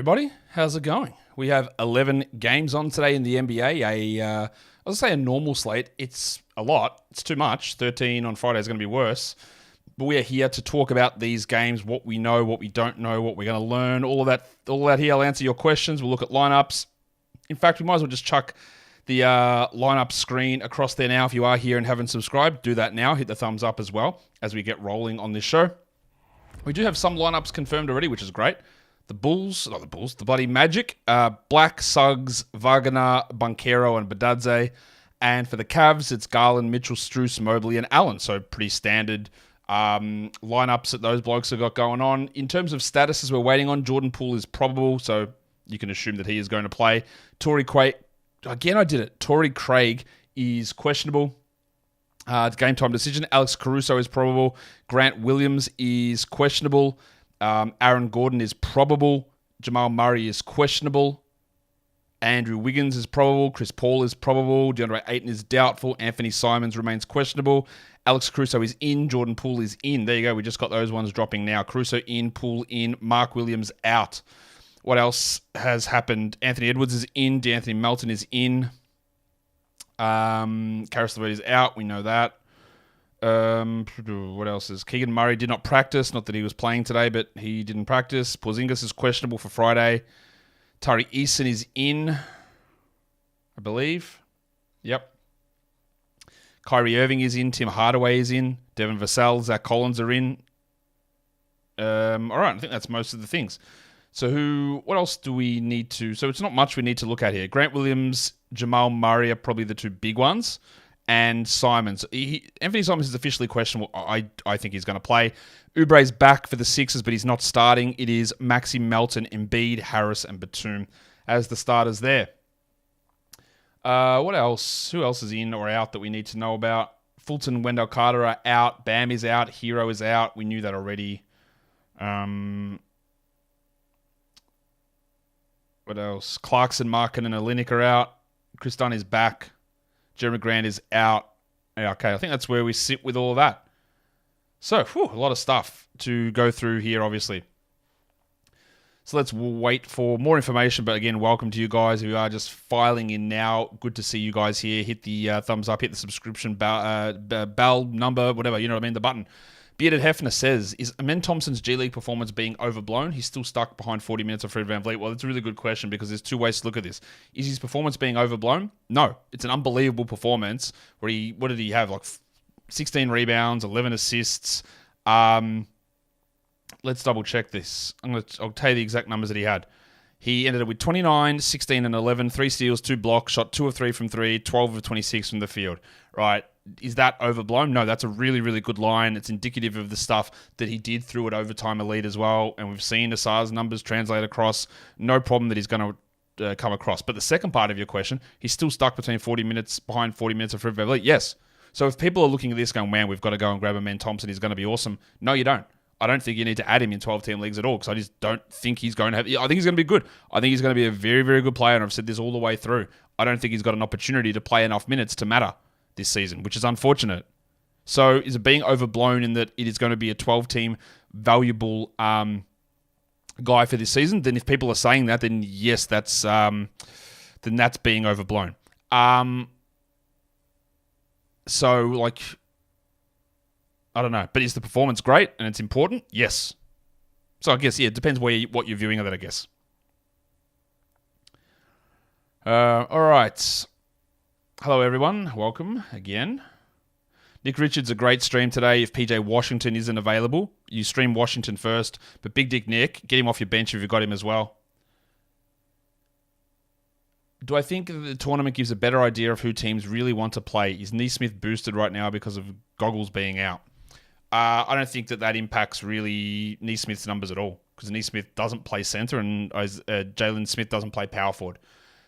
everybody. How's it going? We have 11 games on today in the NBA. I'll say a normal slate. It's a lot. It's too much. 13 on Friday is going to be worse. But we are here to talk about these games, what we know, what we don't know, what we're going to learn, all of that here. I'll answer your questions. We'll look at lineups. In fact, we might as well just chuck the lineup screen across there now. If you are here and haven't subscribed, do that now. Hit the thumbs up as well as we get rolling on this show. We do have some lineups confirmed already, which is great. The bloody Magic, Black, Suggs, Wagner, Banchero, and Badadze. And for the Cavs, it's Garland, Mitchell, Strus, Mobley, and Allen. So pretty standard lineups that those blokes have got going on. In terms of statuses we're waiting on, Jordan Poole is probable, so you can assume that he is going to play. Torrey Craig is questionable. It's game time decision. Alex Caruso is probable. Grant Williams is questionable. Aaron Gordon is probable. Jamal Murray is questionable. Andrew Wiggins is probable. Chris Paul is probable. DeAndre Ayton is doubtful. Anthony Simons remains questionable. Alex Caruso is in. Jordan Poole is in. There you go. We just got those ones dropping now. Caruso in. Poole in. Mark Williams out. What else has happened? Anthony Edwards is in. DeAnthony Melton is in. Caris LeVert is out. We know that. What else is? Keegan Murray did not practice. Not that he was playing today, but he didn't practice. Porzingis is questionable for Friday. Tari Eason is in, I believe. Yep. Kyrie Irving is in. Tim Hardaway is in. Devin Vassell, Zach Collins are in. All right, I think that's most of the things. So what else do we need to... So it's not much we need to look at here. Grant Williams, Jamal Murray are probably the two big ones. And Simons. Anthony Simons is officially questionable. I think he's going to play. Oubre's back for the Sixers, but he's not starting. It is Maxi Melton, Embiid, Harris, and Batum as the starters there. What else? Who else is in or out that we need to know about? Fulton, Wendell Carter are out. Bam is out. Hero is out. We knew that already. What else? Clarkson, Markin, and Olynyk are out. Chris Dunn is back. Jeremy Grant is out. Okay, I think that's where we sit with all of that. So, a lot of stuff to go through here, obviously. So let's wait for more information. But again, welcome to you guys who are just filing in now. Good to see you guys here. Hit the thumbs up, hit the subscription bell number, whatever, you know what I mean, the button. Bearded Hefner says, is Amen Thompson's G League performance being overblown? He's still stuck behind 40 minutes of Fred VanVleet. Well, that's a really good question because there's two ways to look at this. Is his performance being overblown? No. It's an unbelievable performance where what did he have? Like 16 rebounds, 11 assists. Let's double check this. I'll tell you the exact numbers that he had. He ended up with 29, 16, and 11, 3 steals, 2 blocks, shot 2 of 3 from 3, 12 of 26 from the field. Right. Is that overblown? No, that's a really, really good line. It's indicative of the stuff that he did through at Overtime Elite as well. And we've seen Asar's numbers translate across. No problem that he's going to come across. But the second part of your question, he's still stuck behind 40 minutes of Fred VanVleet. Yes. So if people are looking at this going, man, we've got to go and grab Amen Thompson. He's going to be awesome. No, you don't. I don't think you need to add him in 12-team leagues at all because I just don't think he's going to have... I think he's going to be good. I think he's going to be a very, very good player, and I've said this all the way through. I don't think he's got an opportunity to play enough minutes to matter this season, which is unfortunate. So is it being overblown in that it is going to be a 12-team valuable guy for this season? Then if people are saying that, then yes, that's being overblown. So, like... I don't know. But is the performance great and it's important? Yes. So I guess, yeah, it depends what you're viewing of it, I guess. All right. Hello, everyone. Welcome again. Nick Richards, a great stream today. If PJ Washington isn't available, you stream Washington first. But Big Dick Nick, get him off your bench if you've got him as well. Do I think the tournament gives a better idea of who teams really want to play? Is Neesmith boosted right now because of Goggles being out? I don't think that impacts really Neesmith's numbers at all because Neesmith doesn't play center and Jalen Smith doesn't play power forward.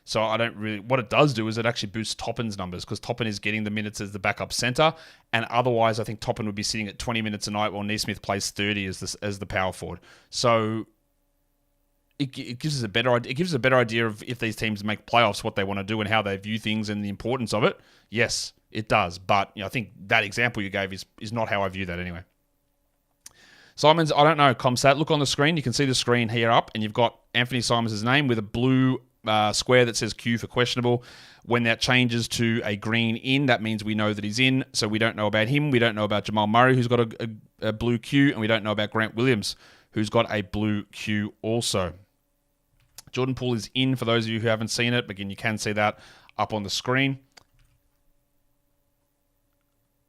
So I don't really... What it does do is it actually boosts Toppin's numbers because Toppin is getting the minutes as the backup center, and otherwise I think Toppin would be sitting at 20 minutes a night while Neesmith plays 30 as the power forward. So it gives us a better idea. It gives us a better idea of if these teams make playoffs, what they want to do and how they view things and the importance of it. Yes, it does. But I think that example you gave is not how I view that anyway. Simons, I don't know, Comsat. Look on the screen. You can see the screen here up, and you've got Anthony Simons' name with a blue square that says Q for questionable. When that changes to a green in, that means we know that he's in. So we don't know about him. We don't know about Jamal Murray, who's got a blue Q, and we don't know about Grant Williams, who's got a blue Q also. Jordan Poole is in for those of you who haven't seen it. Again, you can see that up on the screen.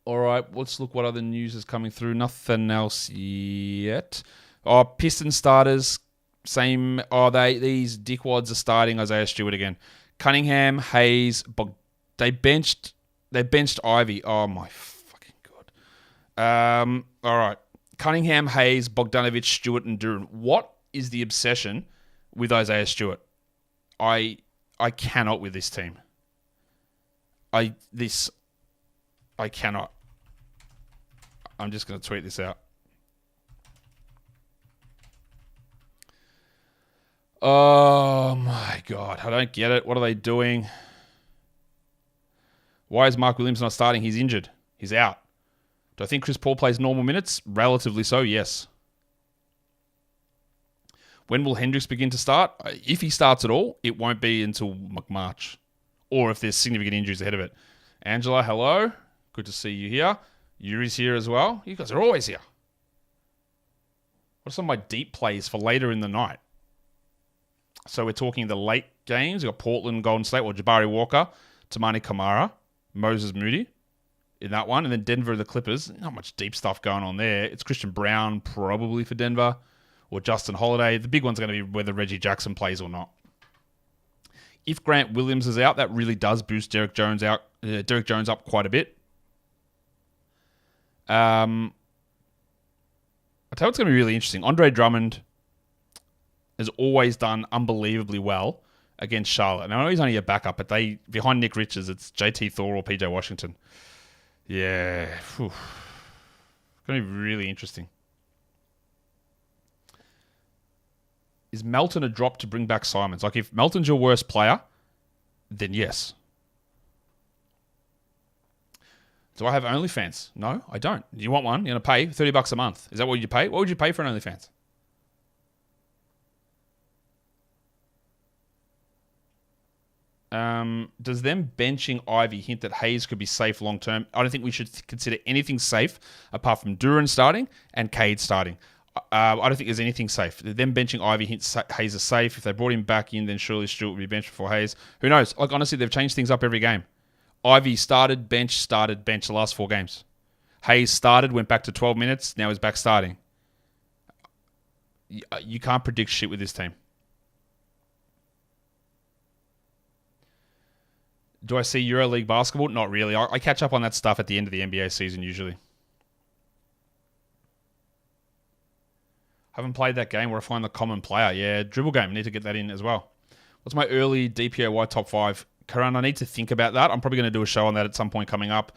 All right, let's look what other news is coming through. Nothing else yet. Oh, Piston starters, same. Oh, these dickwads are starting Isaiah Stewart again. Cunningham, Hayes, they benched Ivy. Oh my fucking god. All right, Cunningham, Hayes, Bogdanovic, Stewart, and Duran. What is the obsession with Isaiah Stewart? I cannot with this team. I cannot. I'm just going to tweet this out. Oh my god, I don't get it. What are they doing? Why is Mark Williams not starting? He's injured. He's out. Do I think Chris Paul plays normal minutes? Relatively so, yes. When will Hendricks begin to start? If he starts at all, it won't be until March. Or if there's significant injuries ahead of it. Angela, hello. Good to see you here. Yuri's here as well. You guys are always here. What are some of my deep plays for later in the night? So we're talking the late games. We've got Portland, Golden State, or Jabari Walker, Tamani Kamara, Moses Moody in that one. And then Denver, the Clippers. Not much deep stuff going on there. It's Christian Brown probably for Denver, or Justin Holiday. The big one's going to be whether Reggie Jackson plays or not. If Grant Williams is out, that really does boost Derek Jones up quite a bit. I'll tell you what's going to be really interesting. Andre Drummond has always done unbelievably well against Charlotte. Now, I know he's only a backup, but behind Nick Richards, it's JT Thor or PJ Washington. Yeah. Whew. It's going to be really interesting. Is Melton a drop to bring back Simons? Like, if Melton's your worst player, then yes. Do I have OnlyFans? No, I don't. Do you want one? You're going to pay $30 a month. Is that what you pay? What would you pay for an OnlyFans? Does them benching Ivy hint that Hayes could be safe long term? I don't think we should consider anything safe apart from Duran starting and Cade starting. I don't think there's anything safe. Them benching Ivy hints Hayes is safe. If they brought him back in, then surely Stewart would be benched before Hayes. Who knows? Like, honestly, they've changed things up every game. Ivy started, bench the last 4 games. Hayes started, went back to 12 minutes, now he's back starting. You can't predict shit with this team. Do I see EuroLeague basketball? Not really. I catch up on that stuff at the end of the NBA season usually. Haven't played that game where I find the common player. Yeah, dribble game. Need to get that in as well. What's my early DPOY top 5? Karan, I need to think about that. I'm probably going to do a show on that at some point coming up.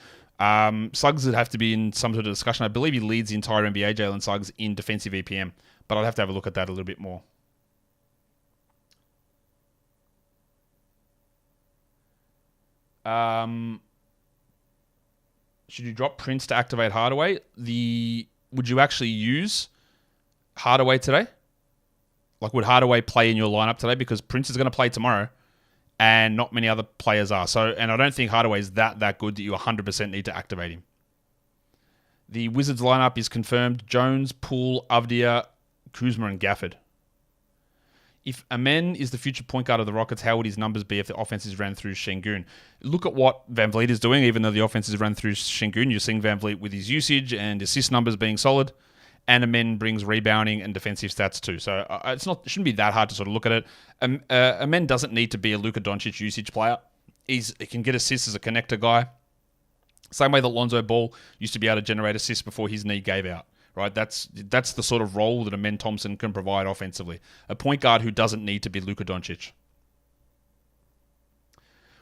Suggs would have to be in some sort of discussion. I believe he leads the entire NBA, Jalen Suggs, in defensive EPM. But I'd have to have a look at that a little bit more. Should you drop Prince to activate Hardaway? Would you actually use Hardaway today? Like, would Hardaway play in your lineup today? Because Prince is going to play tomorrow, and not many other players are. And I don't think Hardaway is that good that you 100% need to activate him. The Wizards lineup is confirmed: Jones, Poole, Avdia, Kuzma, and Gafford. If Amen is the future point guard of the Rockets, how would his numbers be if the offense is ran through Şengün? Look at what Van Vliet is doing. Even though the offense is run through Şengün, you're seeing Van Vliet with his usage and assist numbers being solid. And Amen brings rebounding and defensive stats too. So it shouldn't be that hard to sort of look at it. Amen doesn't need to be a Luka Doncic usage player. He can get assists as a connector guy. Same way that Lonzo Ball used to be able to generate assists before his knee gave out. Right, that's the sort of role that Amen Thompson can provide offensively. A point guard who doesn't need to be Luka Doncic.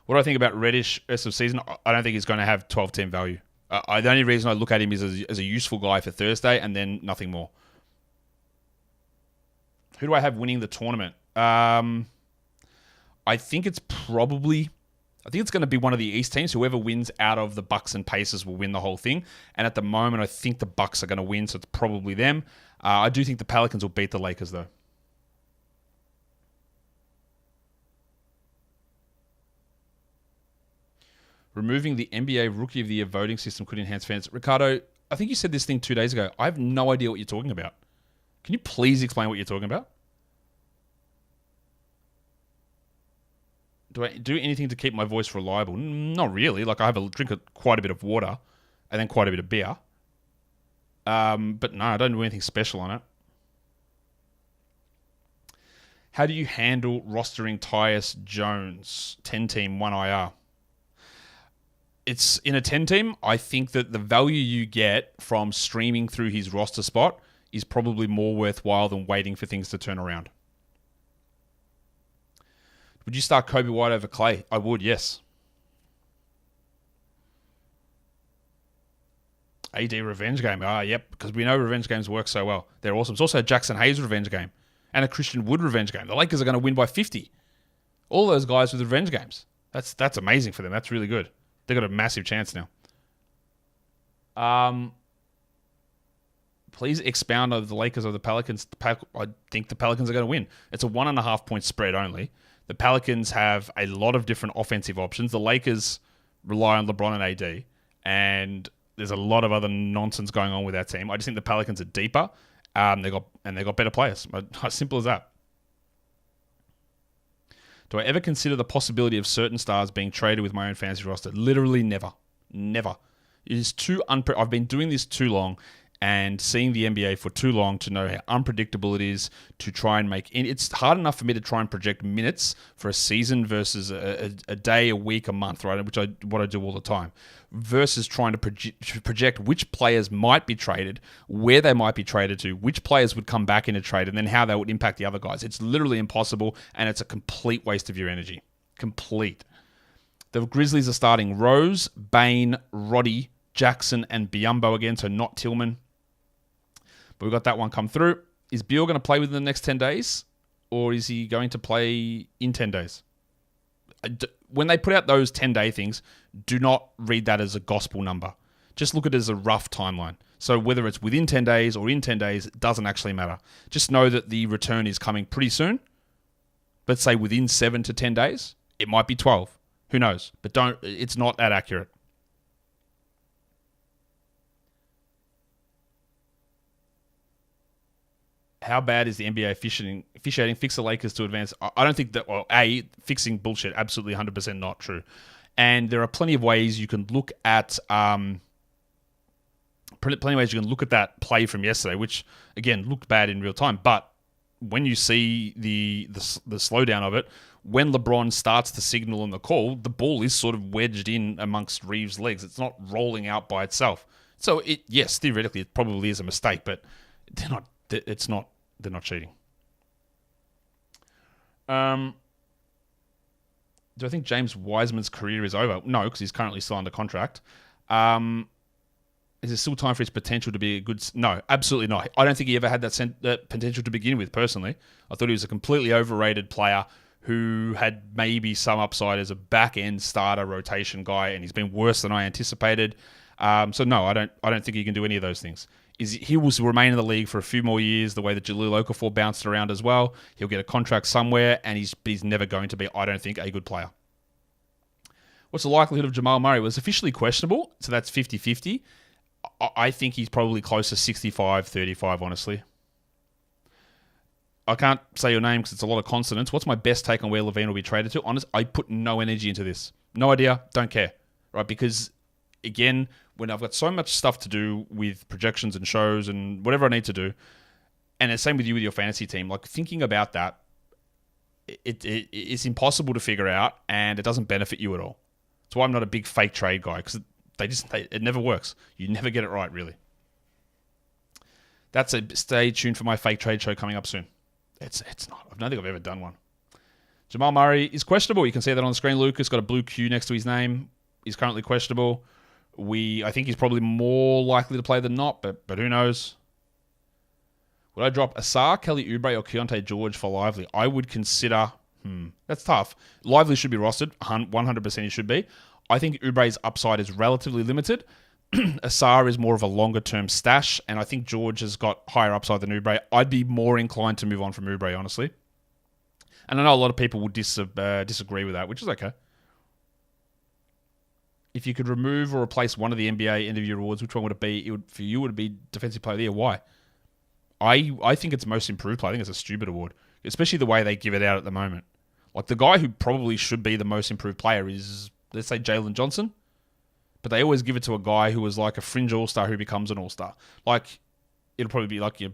What do I think about Reddish rest of season? I don't think he's going to have 12-team value. The only reason I look at him is as a useful guy for Thursday, and then nothing more. Who do I have winning the tournament? I think it's probably I think it's going to be one of the East teams. Whoever wins out of the Bucks and Pacers will win the whole thing. And at the moment, I think the Bucks are going to win, so it's probably them. I do think the Pelicans will beat the Lakers, though. Removing the NBA Rookie of the Year voting system could enhance fans. Ricardo, I think you said this thing 2 days ago. I have no idea what you're talking about. Can you please explain what you're talking about? Do I do anything to keep my voice reliable? Not really. Like, I have a drink quite a bit of water and then quite a bit of beer. But no, I don't do anything special on it. How do you handle rostering Tyus Jones? 10-team, 1 IR. It's in a 10-team. I think that the value you get from streaming through his roster spot is probably more worthwhile than waiting for things to turn around. Would you start Kobe White over Clay? I would, yes. AD revenge game. Yep, because we know revenge games work so well. They're awesome. It's also a Jackson Hayes revenge game and a Christian Wood revenge game. The Lakers are going to win by 50. All those guys with revenge games. That's amazing for them. That's really good. They've got a massive chance now. Please expound on the Lakers or the Pelicans. I think the Pelicans are going to win. It's a 1.5 point spread only. The Pelicans have a lot of different offensive options. The Lakers rely on LeBron and AD, and there's a lot of other nonsense going on with that team. I just think the Pelicans are deeper. They got better players. As simple as that. Do I ever consider the possibility of certain stars being traded with my own fantasy roster? Literally never. Never. It is too I've been doing this too long and seeing the NBA for too long to know how unpredictable it is to try and make... It's hard enough for me to try and project minutes for a season versus a day, a week, a month, right? What I do all the time. Versus trying to project which players might be traded, where they might be traded to, which players would come back in a trade, and then how they would impact the other guys. It's literally impossible, and it's a complete waste of your energy. Complete. The Grizzlies are starting Rose, Bane, Roddy, Jackson, and Biyombo again, so not Tillman. But we got that one come through. Is Beal going to play within the next 10 days? Or is he going to play in 10 days? When they put out those 10-day things, do not read that as a gospel number. Just look at it as a rough timeline. So whether it's within 10 days or in 10 days, it doesn't actually matter. Just know that the return is coming pretty soon. Let's say within 7 to 10 days. It might be 12. Who knows? But it's not that accurate. How bad is the NBA officiating? Fix the Lakers to advance. I don't think that, well, fixing bullshit, absolutely 100% not true. And there are plenty of ways you can look at, that play from yesterday, which, again, looked bad in real time. But when you see the slowdown of it, when LeBron starts to signal on the call, the ball is sort of wedged in amongst Reeves' legs. It's not rolling out by itself. So, yes, theoretically, it probably is a mistake, but they're not cheating. Do I think James Wiseman's career is over? No, because he's currently still under contract. Is there still time for his potential to be a good... No, absolutely not. I don't think he ever had that potential to begin with, personally. I thought he was a completely overrated player who had maybe some upside as a back-end starter rotation guy, and he's been worse than I anticipated. So no, I don't think he can do any of those things. He will remain in the league for a few more years, the way that Jahlil Okafor bounced around as well. He'll get a contract somewhere, and he's never going to be, I don't think, a good player. What's the likelihood of Jamal Murray? It was officially questionable, so that's 50-50. I think he's probably close to 65-35, honestly. I can't say your name because it's a lot of consonants. What's my best take on where LaVine will be traded to? Honest, I put no energy into this. No idea, don't care. Right? Because, again, when I've got so much stuff to do with projections and shows and whatever I need to do, and the same with you with your fantasy team, like thinking about that, it's impossible to figure out and it doesn't benefit you at all. That's why I'm not a big fake trade guy, because it never works. You never get it right, really. That's a stay tuned for my fake trade show coming up soon. It's not. I don't think I've ever done one. Jamal Murray is questionable. You can see that on the screen. Lucas got a blue Q next to his name. He's currently questionable. I think he's probably more likely to play than not, but who knows? Would I drop Asar, Kelly Oubre, or Keontae George for Lively? I would consider... That's tough. Lively should be rostered. 100% he should be. I think Oubre's upside is relatively limited. Assar is more of a longer-term stash, and I think George has got higher upside than Oubre. I'd be more inclined to move on from Oubre, honestly. And I know a lot of people would disagree with that, which is okay. If you could remove or replace one of the NBA end-of-year awards, which one would it be? For you, would it be Defensive Player of the Year? Why? I think it's Most Improved Player. I think it's a stupid award, especially the way they give it out at the moment. Like, the guy who probably should be the Most Improved Player is, let's say, Jalen Johnson. But they always give it to a guy who was like a fringe all-star who becomes an all-star. Like, it'll probably be like your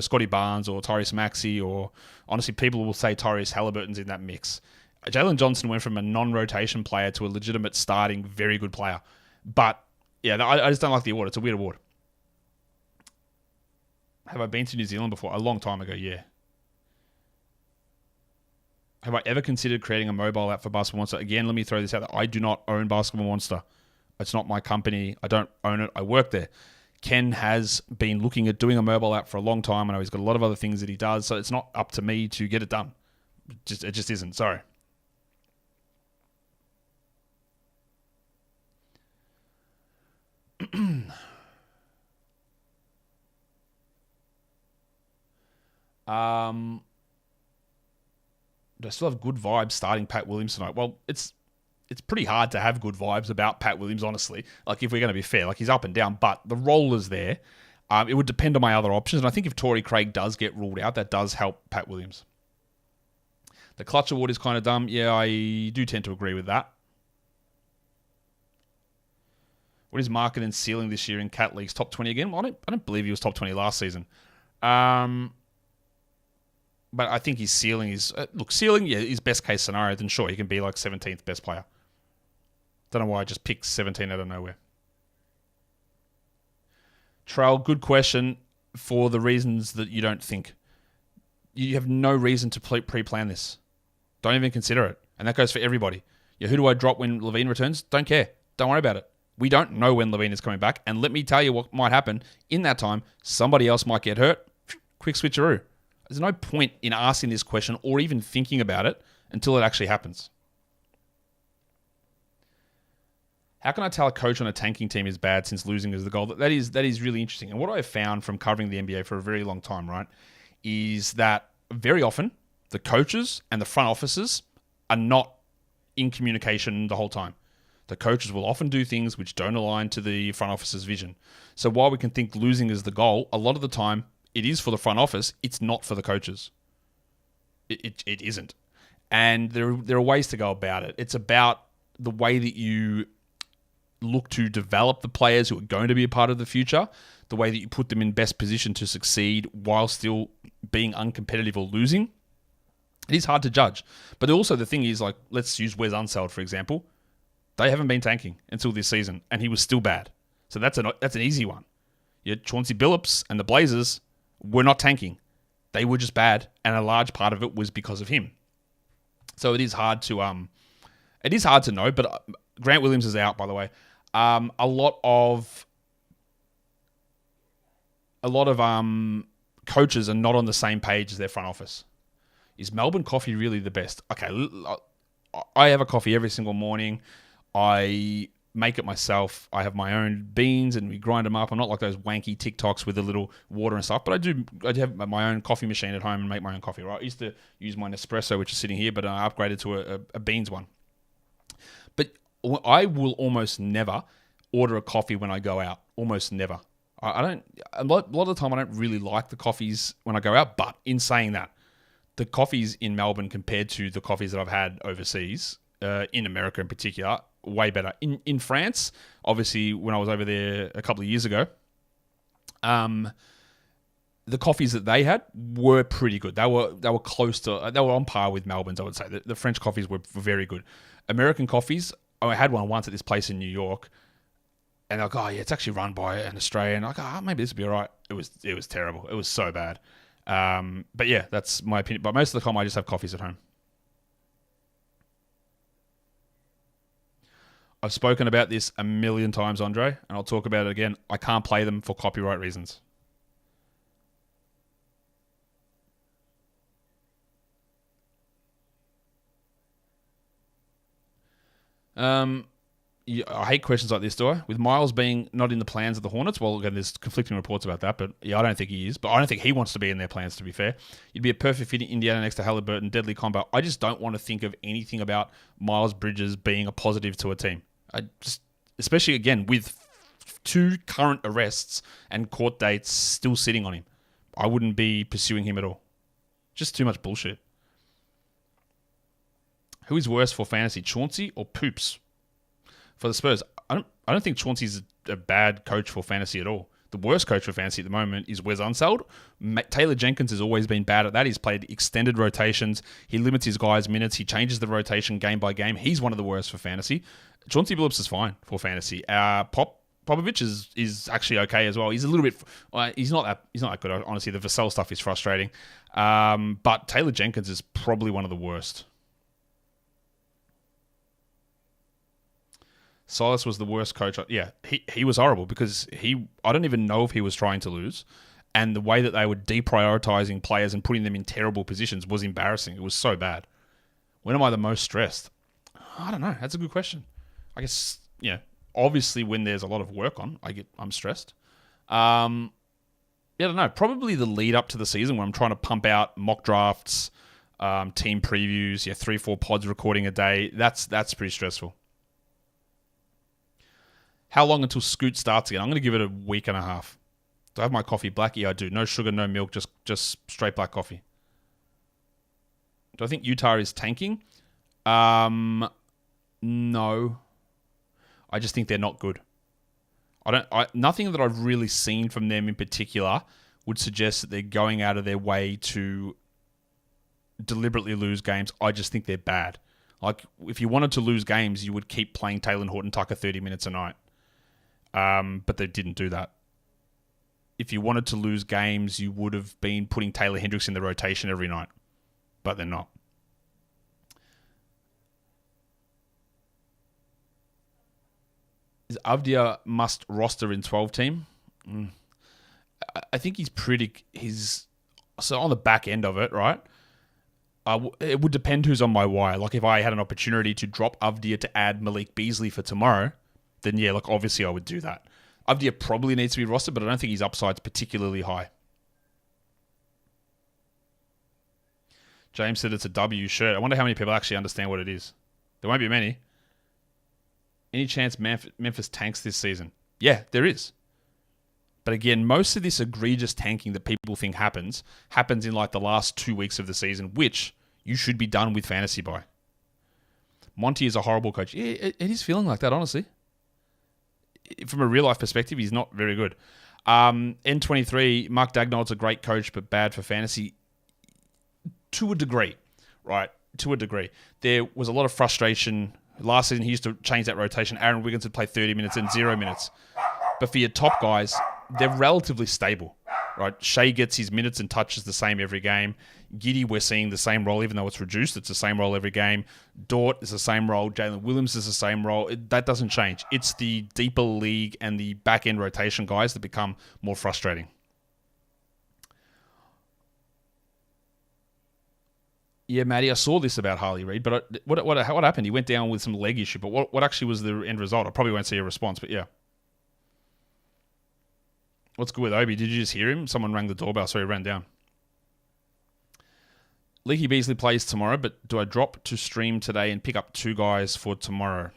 Scotty Barnes or Tyrese Maxey, or honestly, people will say Tyrese Halliburton's in that mix. Jalen Johnson went from a non-rotation player to a legitimate starting, very good player. But, yeah, I just don't like the award. It's a weird award. Have I been to New Zealand before? A long time ago, yeah. Have I ever considered creating a mobile app for Basketball Monster? Again, let me throw this out there. I do not own Basketball Monster. It's not my company. I don't own it. I work there. Ken has been looking at doing a mobile app for a long time. I know he's got a lot of other things that he does, so it's not up to me to get it done. It just isn't. Sorry. Do I still have good vibes starting Pat Williams tonight? Well, it's pretty hard to have good vibes about Pat Williams, honestly. Like, if we're going to be fair, like, he's up and down, but the role is there. It would depend on my other options, and I think if Torrey Craig does get ruled out, that does help Pat Williams. The clutch award is kind of dumb. Yeah, I do tend to agree with that. What is market and ceiling this year in Cat Leagues? Top 20 again? Well, I don't believe he was top 20 last season. But I think his ceiling is... ceiling, yeah, his best case scenario, then sure, he can be like 17th best player. Don't know why I just picked 17 out of nowhere. Trell, good question for the reasons that you don't think. You have no reason to pre-plan this. Don't even consider it. And that goes for everybody. Yeah, who do I drop when Levine returns? Don't care. Don't worry about it. We don't know when Levine is coming back. And let me tell you what might happen. In that time, somebody else might get hurt. Quick switcheroo. There's no point in asking this question or even thinking about it until it actually happens. How can I tell a coach on a tanking team is bad since losing is the goal? That is really interesting. And what I've found from covering the NBA for a very long time, right, is that very often the coaches and the front offices are not in communication the whole time. The coaches will often do things which don't align to the front office's vision. So while we can think losing is the goal, a lot of the time it is for the front office. It's not for the coaches. It isn't. And there are ways to go about it. It's about the way that you look to develop the players who are going to be a part of the future, the way that you put them in best position to succeed while still being uncompetitive or losing. It is hard to judge. But also the thing is, like, let's use Wes Unseld, for example. They haven't been tanking until this season, and he was still bad. So that's an easy one. Yeah, Chauncey Billups and the Blazers were not tanking. They were just bad, and a large part of it was because of him. So it is hard to know, but Grant Williams is out, by the way. A lot of coaches are not on the same page as their front office. Is Melbourne coffee really the best? Okay, I have a coffee every single morning. I make it myself. I have my own beans and we grind them up. I'm not like those wanky TikToks with a little water and stuff, but I do have my own coffee machine at home and make my own coffee, right? I used to use my Nespresso, which is sitting here, but I upgraded to a beans one. But I will almost never order a coffee when I go out. Almost never. I don't. A lot of the time, I don't really like the coffees when I go out. But in saying that, the coffees in Melbourne compared to the coffees that I've had overseas, in America in particular, way better. In France, obviously, when I was over there a couple of years ago, the coffees that they had were pretty good. They were close to. They were on par with Melbourne's, I would say. The French coffees were very good. American coffees, I had one once at this place in New York, and they're like, oh yeah, it's actually run by an Australian. I'm like, maybe this would be all right. It was terrible. It was so bad. But yeah, that's my opinion. But most of the time, I just have coffees at home. I've spoken about this a million times, Andre, and I'll talk about it again. I can't play them for copyright reasons. I hate questions like this, do I? With Miles being not in the plans of the Hornets, well, again, there's conflicting reports about that, but yeah, I don't think he is. But I don't think he wants to be in their plans, to be fair. You'd be a perfect fit in Indiana next to Halliburton, deadly combo. I just don't want to think of anything about Miles Bridges being a positive to a team. Especially, again, with 2 current arrests and court dates still sitting on him. I wouldn't be pursuing him at all. Just too much bullshit. Who is worse for fantasy, Chauncey or Poops? For the Spurs, I don't think Chauncey's a bad coach for fantasy at all. The worst coach for fantasy at the moment is Wes Unseld. Taylor Jenkins has always been bad at that. He's played extended rotations. He limits his guys' minutes. He changes the rotation game by game. He's one of the worst for fantasy. Chauncey Billups is fine for fantasy. Popovich is actually okay as well. He's a little bit. He's not that good. Honestly, the Vassell stuff is frustrating. But Taylor Jenkins is probably one of the worst. Silas was the worst coach. Yeah, he was horrible because I don't even know if he was trying to lose. And the way that they were deprioritizing players and putting them in terrible positions was embarrassing. It was so bad. When am I the most stressed? I don't know. That's a good question. I guess, obviously when there's a lot of work on, I'm stressed. I don't know. Probably the lead up to the season when I'm trying to pump out mock drafts, team previews, 3-4 pods recording a day. That's pretty stressful. How long until Scoot starts again? I'm going to give it a week and a half. Do I have my coffee black? Yeah, I do. No sugar, no milk, just straight black coffee. Do I think Utah is tanking? No. I just think they're not good. Nothing that I've really seen from them in particular would suggest that they're going out of their way to deliberately lose games. I just think they're bad. Like, if you wanted to lose games, you would keep playing Taylor Horton Tucker 30 minutes a night. But they didn't do that. If you wanted to lose games, you would have been putting Taylor Hendricks in the rotation every night. But they're not. Is Avdia must roster in 12 team? I think he's so on the back end of it, right? It would depend who's on my wire. Like if I had an opportunity to drop Avdia to add Malik Beasley for tomorrow, then yeah, like obviously I would do that. Avdia probably needs to be rostered, but I don't think his upside's particularly high. James said it's a W shirt. I wonder how many people actually understand what it is. There won't be many. Any chance Memphis tanks this season? Yeah, there is. But again, most of this egregious tanking that people think happens in like the last 2 weeks of the season, which you should be done with fantasy by. Monty is a horrible coach. Yeah, it is feeling like that, honestly. From a real life perspective, he's not very good. N23, Mark Dagnall's a great coach, but bad for fantasy. To a degree, right? To a degree. There was a lot of frustration. Last season, he used to change that rotation. Aaron Wiggins would play 30 minutes and 0 minutes. But for your top guys, they're relatively stable, right? Shea gets his minutes and touches the same every game. Giddy, we're seeing the same role, even though it's reduced. It's the same role every game. Dort is the same role. Jalen Williams is the same role. That doesn't change. It's the deeper league and the back-end rotation guys that become more frustrating. Yeah, Matty, I saw this about Harley Reid, but what happened? He went down with some leg issue, but what actually was the end result? I probably won't see a response, but yeah. What's good with Obi? Did you just hear him? Someone rang the doorbell, so he ran down. Leaky Beasley plays tomorrow, but do I drop to stream today and pick up 2 guys for tomorrow?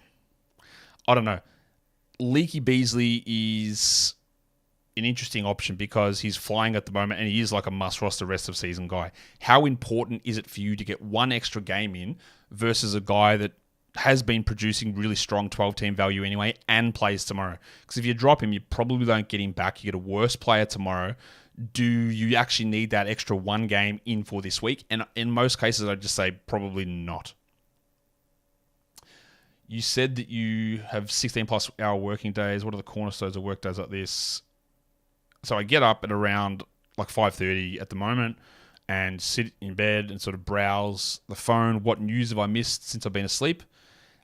I don't know. Leaky Beasley is an interesting option because he's flying at the moment and he is like a must-roster rest of season guy. How important is it for you to get one extra game in versus a guy that has been producing really strong 12-team value anyway and plays tomorrow? Because if you drop him, you probably don't get him back. You get a worse player tomorrow. Do you actually need that extra one game in for this week? And in most cases, I'd just say probably not. You said that you have 16 plus hour working days. What are the cornerstones of work days like this? So I get up at around like 5:30 at the moment and sit in bed and sort of browse the phone. What news have I missed since I've been asleep?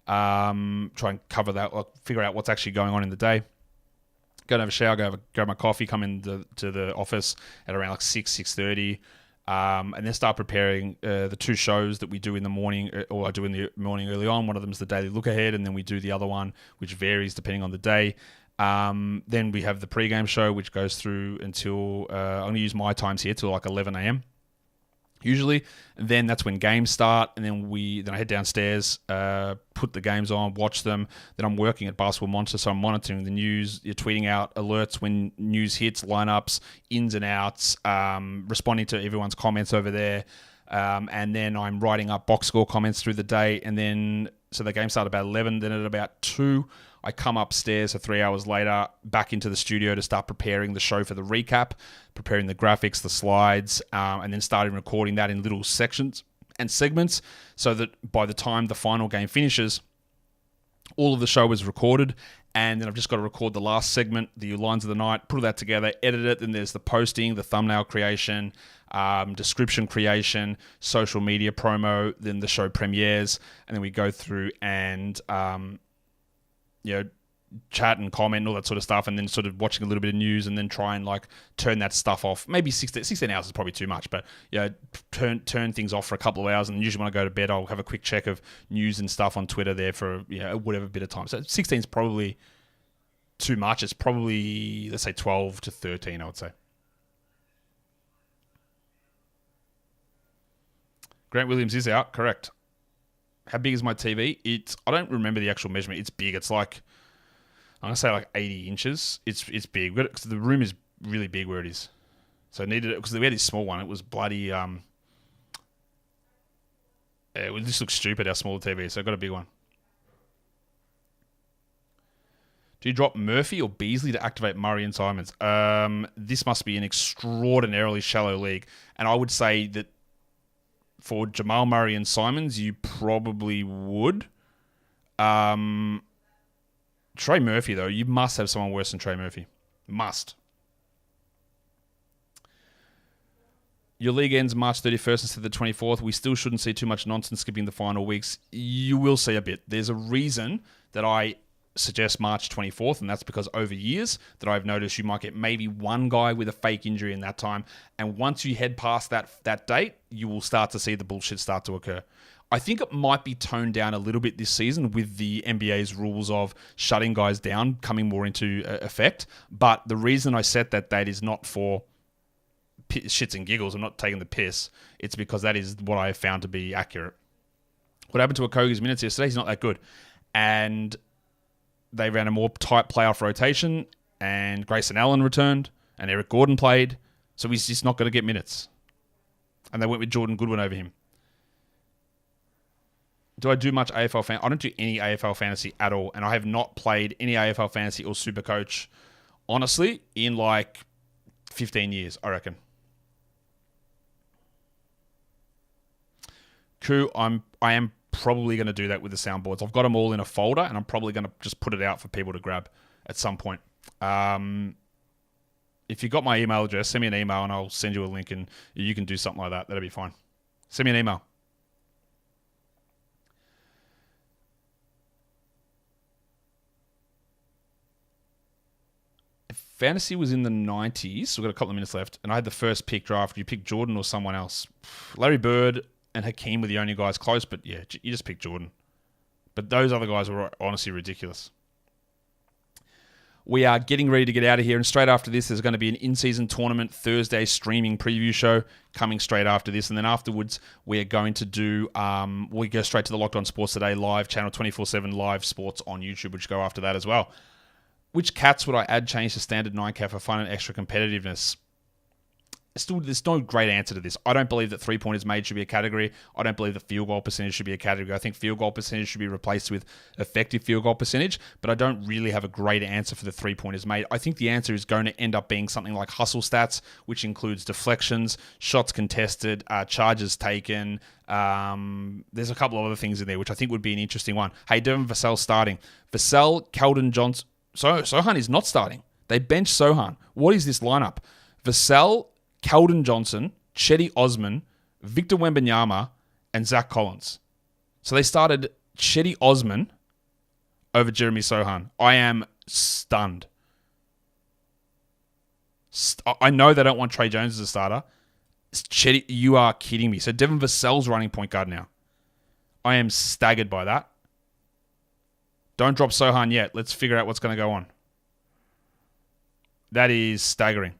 Try and cover that, like figure out what's actually going on in the day. Go and have a shower, grab my coffee, come into the office at around like 6:30. and then start preparing the two shows that we do in the morning, or I do in the morning early on. One of them is the daily look ahead, and then we do the other one, which varies depending on the day. Then we have the pregame show, which goes through until I'm going to use my times here till like 11 a.m. usually. And then that's when games start, and then I head downstairs, put the games on, watch them. Then I'm working at Basketball Monster, so I'm monitoring the news. You're tweeting out alerts when news hits, lineups, ins and outs, responding to everyone's comments over there. And then I'm writing up box score comments through the day, and then so the game started about 11. Then at about 2, I come upstairs, so 3 hours later, back into the studio to start preparing the show for the recap, preparing the graphics, the slides, and then starting recording that in little sections and segments so that by the time the final game finishes, all of the show is recorded, and then I've just got to record the last segment, the lines of the night, put that together, edit it, then there's the posting, the thumbnail creation, description creation, social media promo, then the show premieres, and then we go through and chat and comment and all that sort of stuff, and then sort of watching a little bit of news, and then try and like turn that stuff off. Maybe 16 hours is probably too much, but turn things off for a couple of hours, and usually when I go to bed, I'll have a quick check of news and stuff on Twitter there for whatever bit of time. So 16 is probably too much. It's probably, let's say, 12 to 13, I would say. Grant Williams is out, correct. How big is my TV? I don't remember the actual measurement. It's big. It's like, I'm going to say like 80 inches. It's big. Because the room is really big where it is. So I needed it, because we had this small one. It was bloody, it just looks stupid how small the TV is. So I got a big one. Do you drop Murphy or Beasley to activate Murray and Simons? This must be an extraordinarily shallow league. And I would say that for Jamal Murray and Simons, you probably would. Trey Murphy, though, you must have someone worse than Trey Murphy. Must. Your league ends March 31st instead of the 24th. We still shouldn't see too much nonsense skipping the final weeks. You will see a bit. There's a reason that I suggest March 24th, and that's because over years that I've noticed you might get maybe one guy with a fake injury in that time, and once you head past that date, you will start to see the bullshit start to occur. I think it might be toned down a little bit this season with the NBA's rules of shutting guys down coming more into effect, but the reason I set that date is not for shits and giggles. I'm not taking the piss. It's because that is what I have found to be accurate. What happened to Okogie's minutes yesterday? He's not that good. And they ran a more tight playoff rotation, and Grayson Allen returned, and Eric Gordon played, so he's just not going to get minutes. And they went with Jordan Goodwin over him. Do I do much AFL fan? I don't do any AFL fantasy at all, and I have not played any AFL fantasy or Supercoach, honestly, in like 15 years, I reckon. Cool, I am probably going to do that with the soundboards. I've got them all in a folder, and I'm probably going to just put it out for people to grab at some point. If you got my email address, send me an email and I'll send you a link, and you can do something like that. That'll be fine. Send me an email. If fantasy was in the 90s, we've got a couple of minutes left, and I had the first pick draft, you pick Jordan or someone else. Larry Bird and Hakeem were the only guys close, but yeah, you just pick Jordan. But those other guys were honestly ridiculous. We are getting ready to get out of here, and straight after this, there's going to be an in-season tournament Thursday streaming preview show coming straight after this, and then afterwards, we are going to do, we go straight to the Locked On Sports Today live channel, 24/7 live sports on YouTube, which go after that as well. Which cats would I add change to standard 9 for fun and extra competitiveness? Still, there's no great answer to this. I don't believe that three-pointers made should be a category. I don't believe that field goal percentage should be a category. I think field goal percentage should be replaced with effective field goal percentage, but I don't really have a great answer for the three-pointers made. I think the answer is going to end up being something like hustle stats, which includes deflections, shots contested, charges taken. There's a couple of other things in there, which I think would be an interesting one. Hey, Devin Vassell starting. Vassell, Keldon Johnson. Sohan is not starting. They bench Sohan. What is this lineup? Vassell, Keldon Johnson, Chetty Osman, Victor Wembanyama, and Zach Collins. So they started Chetty Osman over Jeremy Sohan. I am stunned. I know they don't want Trey Jones as a starter. Chetty, you are kidding me. So Devin Vassell's running point guard now. I am staggered by that. Don't drop Sohan yet. Let's figure out what's going to go on. That is staggering.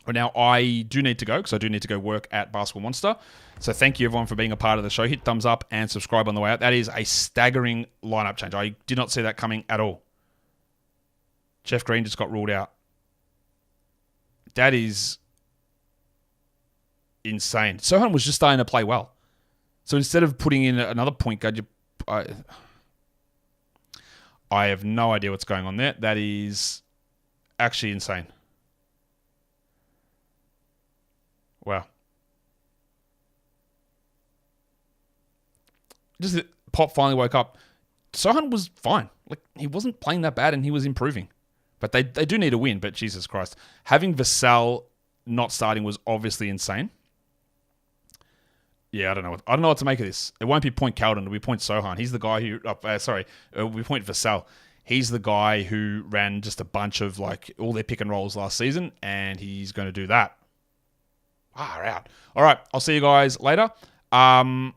But now I do need to go because I do need to go work at Basketball Monster. So thank you everyone for being a part of the show. Hit thumbs up and subscribe on the way out. That is a staggering lineup change. I did not see that coming at all. Jeff Green just got ruled out. That is insane. Sohan was just starting to play well. So instead of putting in another point guard, I have no idea what's going on there. That is actually insane. Wow. Just Pop finally woke up. Sohan was fine. Like, he wasn't playing that bad and he was improving. But they do need a win, but Jesus Christ. Having Vassell not starting was obviously insane. Yeah, I don't know what to make of this. It won't be Point Calden, it'll be Point Sohan. He's the guy who it'll be Point Vassell. He's the guy who ran just a bunch of like all their pick and rolls last season, and he's going to do that. Far out. All right, I'll see you guys later. Bye.